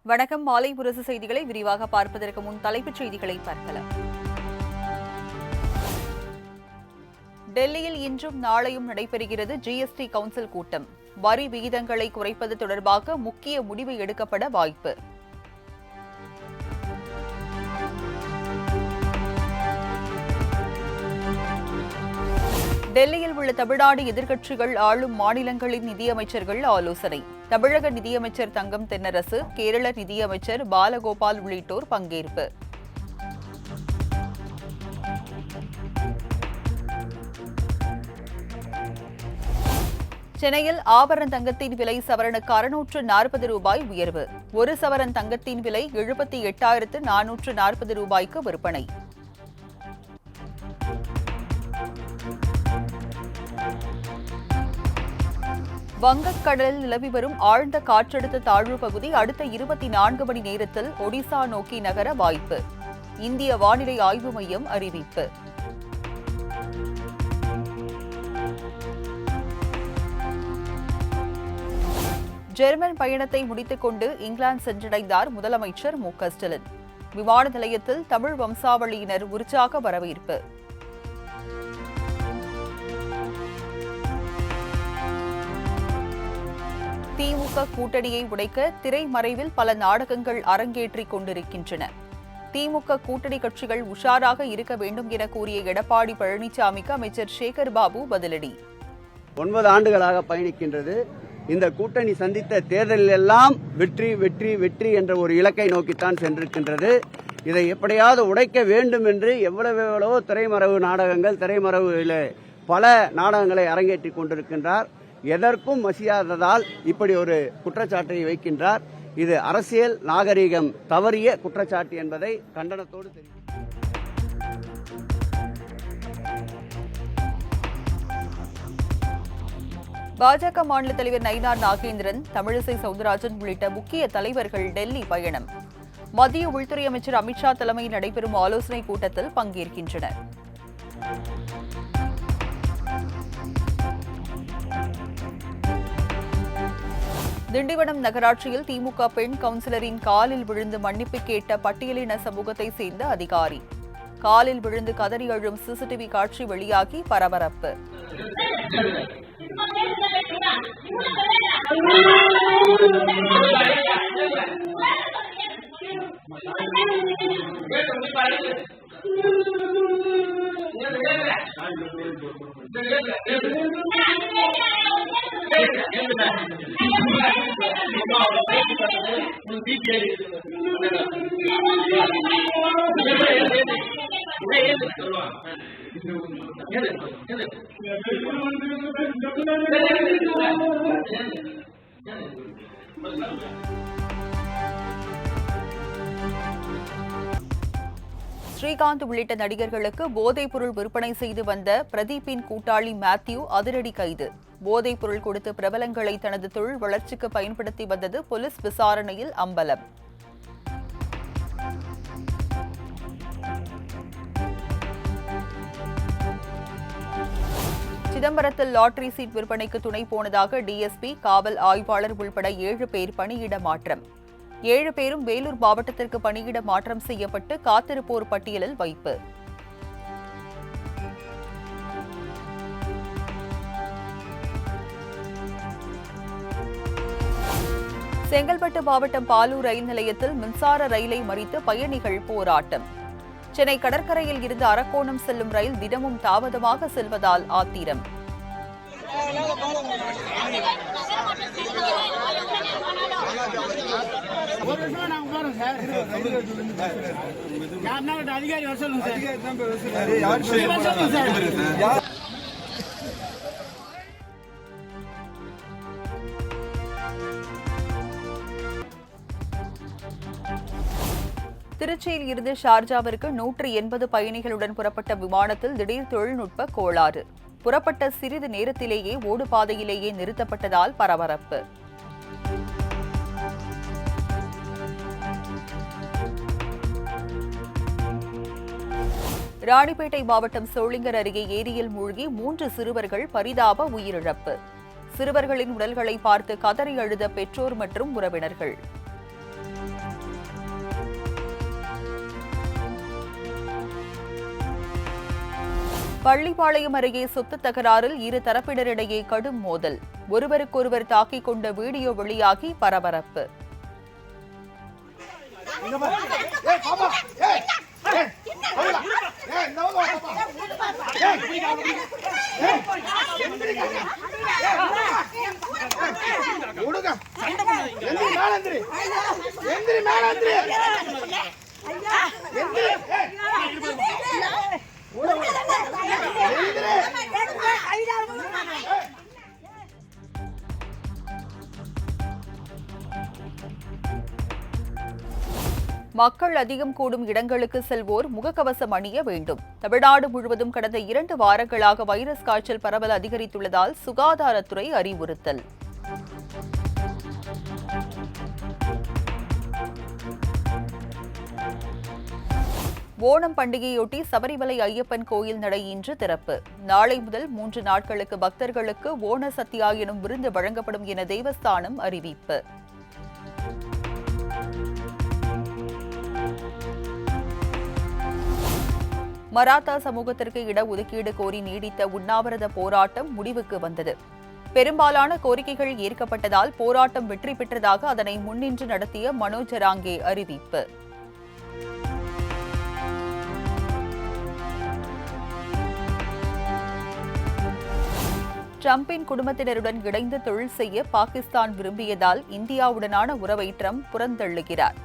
வணக்கம். மாலை முரசு செய்திகளை விரிவாக பார்ப்பதற்கு முன் தலைப்புச் செய்திகளை பார்க்கலாம். டெல்லியில் இன்றும் நாளையும் நடைபெறுகிறது ஜிஎஸ்டி கவுன்சில் கூட்டம். வரி விகிதங்களை குறைப்பது தொடர்பாக முக்கிய முடிவு எடுக்கப்பட வாய்ப்பு. டெல்லியில் உள்ள தமிழ்நாடு எதிர்க்கட்சிகள் ஆளும் மாநிலங்களின் நிதியமைச்சர்கள் ஆலோசனை. தமிழக நிதியமைச்சர் தங்கம் தென்னரசு, கேரள நிதியமைச்சர் பாலகோபால் உள்ளிட்டோர் பங்கேற்பு. சென்னையில் ஆபரண தங்கத்தின் விலை சவரனுக்கு 640 ரூபாய் உயர்வு. ஒரு சவரன் தங்கத்தின் விலை 78,440 ரூபாய்க்கு விற்பனை. வங்கக்கடலில் நிலவி வரும் ஆழ்ந்த காற்றழுத்த தாழ்வு பகுதி அடுத்த 24 மணி நேரத்தில் ஒடிசா நோக்கி நகர வாய்ப்பு. இந்திய வானிலை ஆய்வு மையம் அறிவிப்பு. ஜெர்மன் பயணத்தை முடித்துக் கொண்டு இங்கிலாந்து சென்றடைந்தார் முதலமைச்சர் மு.க.ஸ்டாலின். விமான நிலையத்தில் தமிழ் வம்சாவளியினர் உற்சாக வரவேற்பு. திமுக கூட்டணியை உடைக்க திரைமறைவில் பல நாடகங்கள் அரங்கேற்றிக் கொண்டிருக்கின்றன. திமுக கூட்டணி கட்சிகள் உஷாராக இருக்க வேண்டும் என கூறிய எடப்பாடி பழனிசாமிக்கு அமைச்சர் சேகர் பாபு பதிலடி. 9 ஆண்டுகளாக பயணிக்கின்றது. இந்த கூட்டணி சந்தித்த தேர்தலில் எல்லாம் வெற்றி வெற்றி வெற்றி என்ற ஒரு இலக்கை நோக்கித்தான் சென்றிருக்கின்றது. இதை எப்படியாவது உடைக்க வேண்டும் என்று எவ்வளவோ திரைமறைவு நாடகங்கள் திரைமறைவில் பல நாடகங்களை அரங்கேற்றிக் கொண்டிருக்கின்றார். எதற்கும் மசியாததால் இப்படி ஒரு குற்றச்சாட்டை வைக்கின்றார். இது அரசியல் நாகரிகம் தவறிய குற்றச்சாட்டு என்பதை கண்டனத்தோடு தெரிவித்தார். பாஜக மாநில தலைவர் நயினார் நாகேந்திரன், தமிழிசை சவுந்தரராஜன் உள்ளிட்ட முக்கிய தலைவர்கள் டெல்லி பயணம். மத்திய உள்துறை அமைச்சர் அமித்ஷா தலைமையில் நடைபெறும் ஆலோசனைக் கூட்டத்தில் பங்கேற்கின்றனர். திண்டிவனம் நகராட்சியில் திமுக பெண் கவுன்சிலரின் காலில் விழுந்து மன்னிப்பு கேட்ட பட்டியலின சமூகத்தை சேர்ந்த அதிகாரி. காலில் விழுந்து கதறி அழும் சிசிடிவி காட்சி வெளியாகி பரபரப்பு. ஸ்ரீகாந்த் உள்ளிட்ட நடிகர்களுக்கு போதைப் பொருள் விற்பனை செய்து வந்த பிரதீப்பின் கூட்டாளி மேத்யூ அதிரடி கைது. போதைப் பொருள் கொடுத்து பிரபலங்களை தனது தொழில் வளர்ச்சிக்கு பயன்படுத்தி வந்தது போலீஸ் விசாரணையில் அம்பலம். சிதம்பரத்தில் லாட்டரி சீட் விற்பனைக்கு துணை போனதாக டிஎஸ்பி, காவல் ஆய்வாளர் உள்பட 7 பேர் பணியிட மாற்றம். 7 பேரும் வேலூர் மாவட்டத்திற்கு பணியிட மாற்றம் செய்யப்பட்டு காத்திருப்போர் பட்டியலில் வைப்பு. செங்கல்பட்டு மாவட்டம் பாலூர் ரயில் நிலையத்தில் மின்சார ரயிலை மறித்து பயணிகள் போராட்டம். சென்னை கடற்கரையில் இருந்து அரக்கோணம் செல்லும் ரயில் தினமும் தாமதமாக செல்வதால் ஆத்திரம். திருச்சியில் இருந்து ஷார்ஜாவிற்கு 180 பயணிகளுடன் புறப்பட்ட விமானத்தில் திடீர் தொழில்நுட்ப கோளாறு. புறப்பட்ட சிறிது நேரத்திலேயே ஓடுபாதையிலேயே நிறுத்தப்பட்டதால் பரபரப்பு. ராணிப்பேட்டை மாவட்டம் சோளிங்கர் அருகே ஏரியில் மூழ்கி 3 சிறுவர்கள் பரிதாப உயிரிழப்பு. சிறுவர்களின் உடல்களை பார்த்து கதறி அழுத பெற்றோர் மற்றும் உறவினர்கள். பள்ளிப்பாளையம் அருகே சொத்து தகராறில் இரு தரப்பினரிடையே கடும் மோதல். ஒருவருக்கொருவர் தாக்கிக் கொண்ட வீடியோ வெளியாகி பரபரப்பு. மக்கள் அதிகம் கூடும் இடங்களுக்கு செல்வோர் முகக்கவசம் அணிய வேண்டும். தமிழ்நாடு முழுவதும் கடந்த 2 வாரங்களாக வைரஸ் காய்ச்சல் பரவல் அதிகரித்துள்ளதால் சுகாதாரத்துறை அறிவுறுத்தல். ஓணம் பண்டிகையொட்டி சபரிமலை ஐயப்பன் கோயில் நடை இன்று திறப்பு. நாளை முதல் 3 நாட்களுக்கு பக்தர்களுக்கு ஓண சத்யா எனும் விருந்து வழங்கப்படும் என தேவஸ்தானம் அறிவிப்பு. மராத்தா சமூகத்திற்கு இடஒதுக்கீடு கோரி நீடித்த உண்ணாவிரத போராட்டம் முடிவுக்கு வந்தது. பெரும்பாலான கோரிக்கைகள் ஏற்கப்பட்டதால் போராட்டம் வெற்றி பெற்றதாக அதனை முன்னின்று நடத்திய மனோஜ் ஜராங்கே அறிவிப்பு. டிரம்பின் குடும்பத்தினருடன் இணைந்து தொழில் செய்ய பாகிஸ்தான் விரும்பியதால் இந்தியாவுடனான உறவை டிரம்ப் புறந்தள்ளுகிறார்.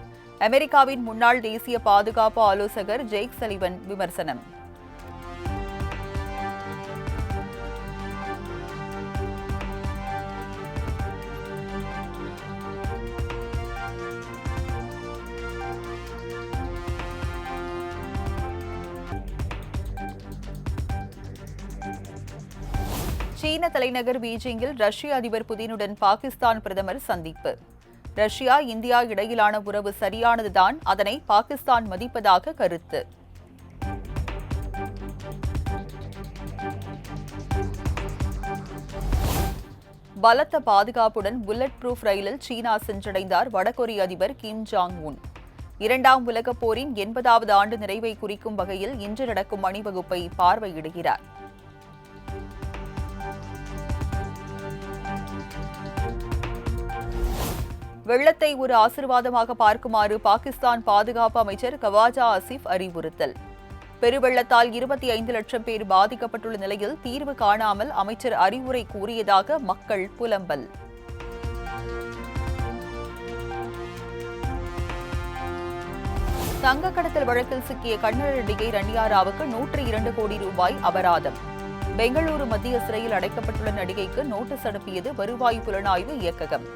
அமெரிக்காவின் முன்னாள் தேசிய பாதுகாப்பு ஆலோசகர் ஜேக் சலிவன் விமர்சனம். சீன தலைநகர் பீஜிங்கில் ரஷ்ய அதிபர் புதினுடன் பாகிஸ்தான் பிரதமர் சந்திப்பு. ரஷ்யா இந்தியா இடையிலான உறவு சரியானதுதான், அதனை பாகிஸ்தான் மதிப்பதாக கருத்து. பலத்த பாதுகாப்புடன் புல்லட் ப்ரூஃப் ரயிலில் சீனா சென்றடைந்தார் வடகொரிய அதிபர் கிம் ஜாங் உன். 2ஆம் உலகப் போரின் 80வது ஆண்டு நிறைவை குறிக்கும் வகையில் இன்று நடக்கும் அணிவகுப்பை பார்வையிடுகிறார். வெள்ளத்தை ஒரு ஆசீர்வாதமாக பார்க்குமாறு பாகிஸ்தான் பாதுகாப்பு அமைச்சர் கவாஜா ஆசிப் அறிவுறுத்தல். பெருவெள்ளத்தால் 25 லட்சம் பேர் பாதிக்கப்பட்டுள்ள நிலையில் தீர்வு காணாமல் அமைச்சர் அறிவுரை கூறியதாக மக்கள் புலம்பல். தங்க கடத்தல் வழக்கில் சிக்கிய கன்னட நடிகை ரன்யா ராவுக்கு 102 கோடி ரூபாய் அபராதம். பெங்களூரு மத்திய சிறையில் அடைக்கப்பட்டுள்ள நடிகைக்கு நோட்டீஸ் அனுப்பியது வருவாய் புலனாய்வு இயக்ககம்.